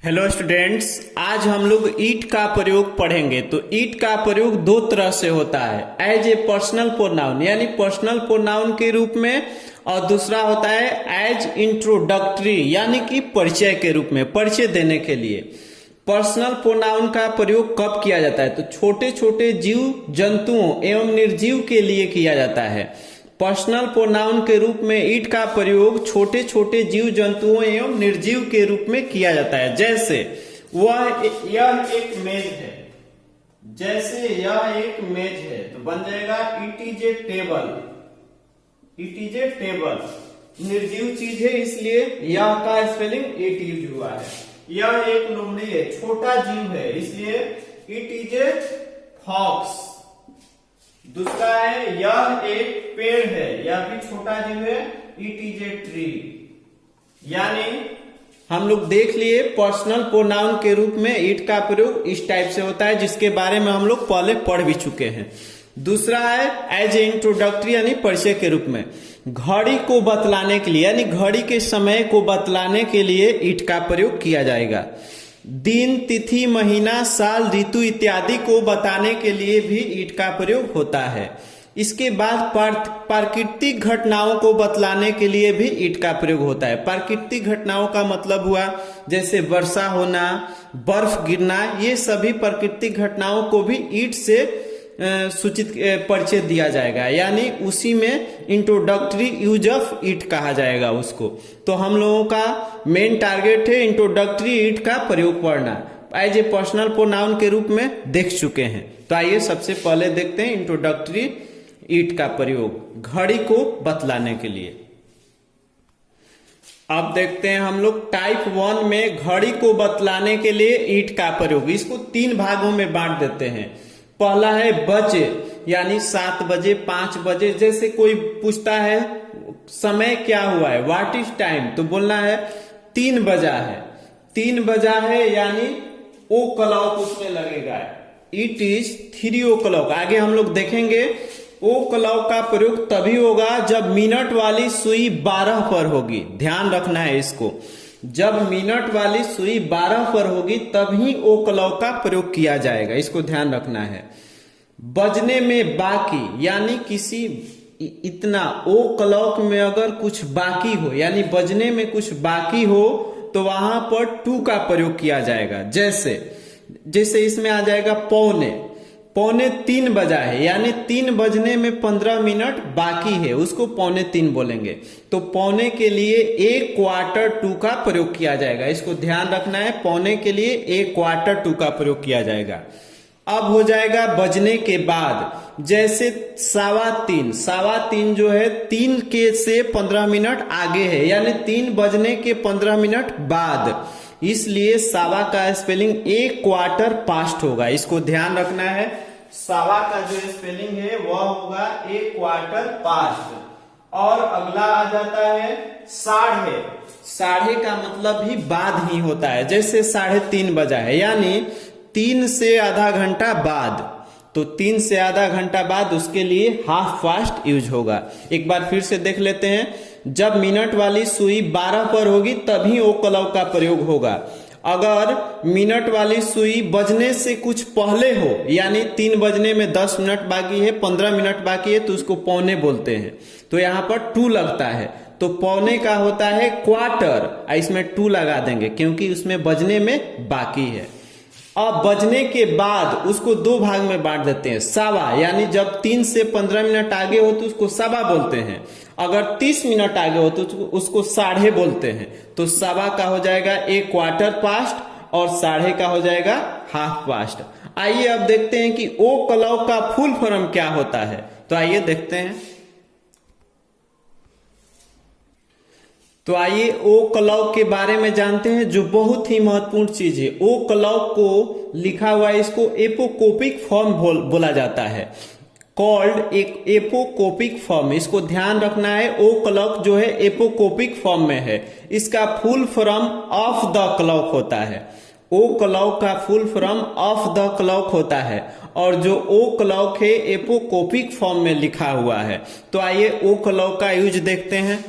Hello students, आज हम लोग ईट का प्रयोग पढ़ेंगे। तो ईट का प्रयोग दो तरह से होता है, एज ए पर्सनल प्रोनाउन यानी पर्सनल प्रोनाउन के रूप में, और दूसरा होता है एज इंट्रोडक्टरी यानी कि परिचय के रूप में, परिचय देने के लिए। पर्सनल प्रोनाउन का प्रयोग कब किया जाता है? तो छोटे छोटे जीव जंतुओं एवं निर्जीव के लिए किया जाता है। पर्सनल प्रोनाउन के रूप में ईट का प्रयोग छोटे छोटे जीव जंतुओं एवं निर्जीव के रूप में किया जाता है। जैसे यह एक मेज है, जैसे यह एक मेज है तो बन जाएगा it is a table. It is a table निर्जीव चीज है, इसलिए यह का स्पेलिंग इट यूज हुआ है। यह एक लोमड़ी है, छोटा जीव है, इसलिए इट इज ए फॉक्स। दूसरा है यह एक पेड़ है, यह भी छोटा जीव है, इट इज ए ट्री। यानी हम लोग देख लिए पर्सनल प्रोनाउन के रूप में ईट का प्रयोग इस टाइप से होता है, जिसके बारे में हम लोग पहले पढ़ भी चुके हैं। दूसरा है एज ए इंट्रोडक्टरी यानी परिचय के रूप में, घड़ी को बतलाने के लिए यानी घड़ी के समय को बतलाने के लिए ईट का प्रयोग किया जाएगा। दिन, तिथि, महीना, साल, ऋतु इत्यादि को बताने के लिए भी ईट का प्रयोग होता है। इसके बाद प्राकृतिक घटनाओं को बतलाने के लिए भी ईट का प्रयोग होता है। प्राकृतिक घटनाओं का मतलब हुआ जैसे वर्षा होना, बर्फ गिरना, ये सभी प्राकृतिक घटनाओं को भी ईट से सूचित परिचय दिया जाएगा, यानी उसी में इंट्रोडक्टरी यूज ऑफ ईट कहा जाएगा उसको। तो हम लोगों का मेन टारगेट है इंट्रोडक्टरी ईट का प्रयोग पढ़ना, एज ए पर्सनल प्रोनाउन के रूप में देख चुके हैं। तो आइए सबसे पहले देखते हैं इंट्रोडक्टरी ईट का प्रयोग घड़ी को बतलाने के लिए। अब देखते हैं हम लोग टाइप 1 में घड़ी को बतलाने के लिए ईट का प्रयोग। इसको 3 भागों में बांट देते हैं। पहला है बजे यानी 7 बजे, 5 बजे। जैसे कोई पूछता है समय क्या हुआ है, व्हाट इज टाइम, तो बोलना है 3 बजा है। 3 बजा है यानी ओ क्लॉक उसमें लगेगा, इट इज 3 o'clock। आगे हम लोग देखेंगे ओ क्लॉक का प्रयोग तभी होगा जब मिनट वाली सुई 12 पर होगी। ध्यान रखना है इसको, जब मिनट वाली सुई 12 पर होगी तभी ओ क्लॉक का प्रयोग किया जाएगा, इसको ध्यान रखना है। बजने में बाकी यानी किसी इतना ओ क्लॉक में अगर कुछ बाकी हो यानी बजने में कुछ बाकी हो तो वहां पर टू का प्रयोग किया जाएगा। जैसे इसमें आ जाएगा पौने 3 बजा है यानी 3 बजने में 15 मिनट बाकी है, उसको 2:45 बोलेंगे। तो पौने के लिए 1/4 का प्रयोग किया जाएगा, इसको ध्यान रखना है। पौने के लिए 1/4 का प्रयोग किया जाएगा। अब हो जाएगा बजने के बाद, जैसे 3:15 जो है 3 के से 15 मिनट आगे है यानी 3 बजने के 15 मिनट बाद, इसलिए सावा का स्पेलिंग 1/4 पास्ट होगा, इसको ध्यान रखना है। सावा का जो स्पेलिंग है वह होगा 1/4 पास्ट। और अगला आ जाता है साढ़े। साढ़े का मतलब भी बाद ही होता है, जैसे 3:30 बजा है यानी 3 से आधा घंटा बाद, तो 3 से आधा घंटा बाद उसके लिए हाफ फास्ट यूज होगा। एक बार फिर से देख लेते हैं, जब मिनट वाली सुई 12 पर होगी तभी ओ क्लॉक का प्रयोग होगा। अगर मिनट वाली सुई बजने से कुछ पहले हो यानी 3 बजने में 10 मिनट बाकी है, 15 मिनट बाकी है, तो उसको पौने बोलते हैं। तो यहां पर 2 लगता है, तो पौने का होता है क्वार्टर, इसमें 2 लगा देंगे क्योंकि उसमें बजने में बाकी है। अब बजने के बाद उसको 2 भाग में बांट देते हैं। सावा यानी जब 3 से 15 मिनट आगे हो तो उसको सावा बोलते हैं, अगर 30 मिनट आगे हो तो उसको साढ़े बोलते हैं। तो सावा का हो जाएगा 1/4 पास्ट और साढ़े का हो जाएगा हाफ पास्ट। आइए अब देखते हैं कि ओ क्लॉक का फुल फॉर्म क्या होता है। तो आइए देखते हैं। तो आइए ओ क्लॉक के बारे में जानते हैं, जो बहुत ही महत्वपूर्ण चीज है। ओ क्लॉक को लिखा हुआ है, इसको एपोकोपिक फॉर्म बोला जाता है, कॉल्ड एक एपोकोपिक फॉर्म। इसको ध्यान रखना है, ओ क्लॉक जो है एपोकोपिक फॉर्म में है। इसका full form of the clock होता है। ओ क्लॉक का full form of the clock होता है, और जो ओ क्लॉक है एपोकोपिक फॉर्म में लिखा हुआ है। तो आइए ओ क्लॉक का यूज देखते हैं।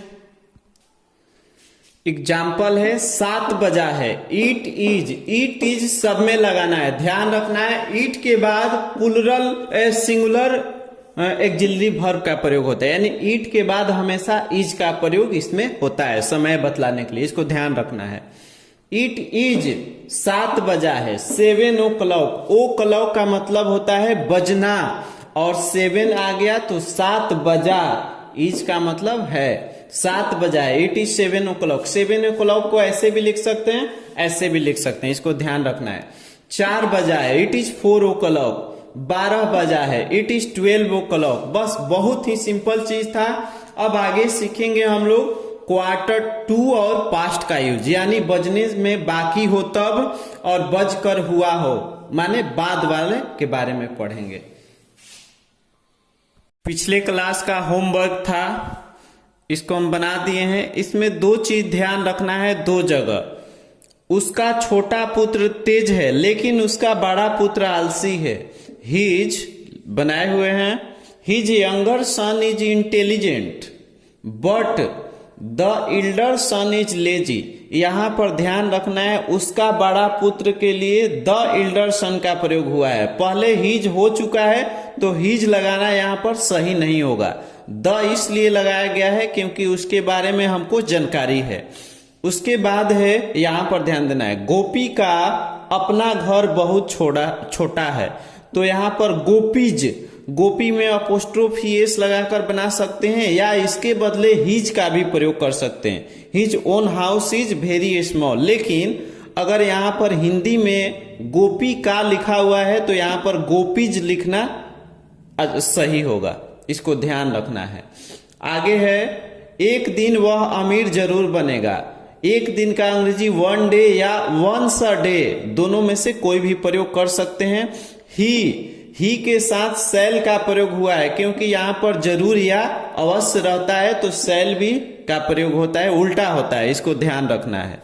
एग्जाम्पल है 7 बजा है, ईट इज सब में लगाना है, ध्यान रखना है। ईट के बाद प्लूरल सिंगुलर एक्सिलरी वर्ब का प्रयोग होता है, यानी ईट के बाद हमेशा इज का प्रयोग इसमें होता है समय बतलाने के लिए, इसको ध्यान रखना है। इट इज 7 बजा है, 7 o'clock, ओ क्लॉक का मतलब होता है बजना, और 7 आ गया तो 7 बजा, इज का मतलब है 7 बजा है। इट इज 7 o'clock, 7 o'clock को ऐसे भी लिख सकते हैं, ऐसे भी लिख सकते हैं, इसको ध्यान रखना है। 4 बजा है, इट इज 4 o'clock, 12 बजा है, इट इज 12 o'clock। बस बहुत ही सिंपल चीज था। अब आगे सीखेंगे हम लोग क्वार्टर टू और पास्ट का यूज, यानी बजने में बाकी हो तब और बज कर हुआ हो माने बाद वाले के बारे में पढ़ेंगे। पिछले क्लास का होमवर्क था, इसको हम बना दिए हैं। इसमें 2 चीज ध्यान रखना है, 2 जगह। उसका छोटा पुत्र तेज है लेकिन उसका बड़ा पुत्र आलसी है। हिज बनाए हुए हैं, his younger son is intelligent but the elder son is lazy. यहां पर ध्यान रखना है, उसका बड़ा पुत्र के लिए द एल्डर सन का प्रयोग हुआ है। पहले हिज हो चुका है तो हिज लगाना यहां पर सही नहीं होगा। द इसलिए लगाया गया है क्योंकि उसके बारे में हमको जानकारी है। उसके बाद है, यहां पर ध्यान देना है, गोपी का अपना घर बहुत छोटा है, तो यहां पर गोपीज, गोपी में अपोस्ट्रोफी एस लगाकर बना सकते हैं, या इसके बदले हिज का भी प्रयोग कर सकते हैं। His own house is very small, लेकिन अगर यहाँ पर हिंदी में गोपी का लिखा हुआ है तो यहाँ पर गोपीज लिखना सही होगा, इसको ध्यान रखना है। आगे है, एक दिन वह अमीर जरूर बनेगा। एक दिन का अंग्रेजी वन डे या वंस अ डे, दोनों में से कोई भी प्रयोग कर सकते हैं। ही के साथ शैल का प्रयोग हुआ है क्योंकि यहां पर जरूर या अवश्य रहता है तो शैल भी का प्रयोग होता है, उल्टा होता है, इसको ध्यान रखना है।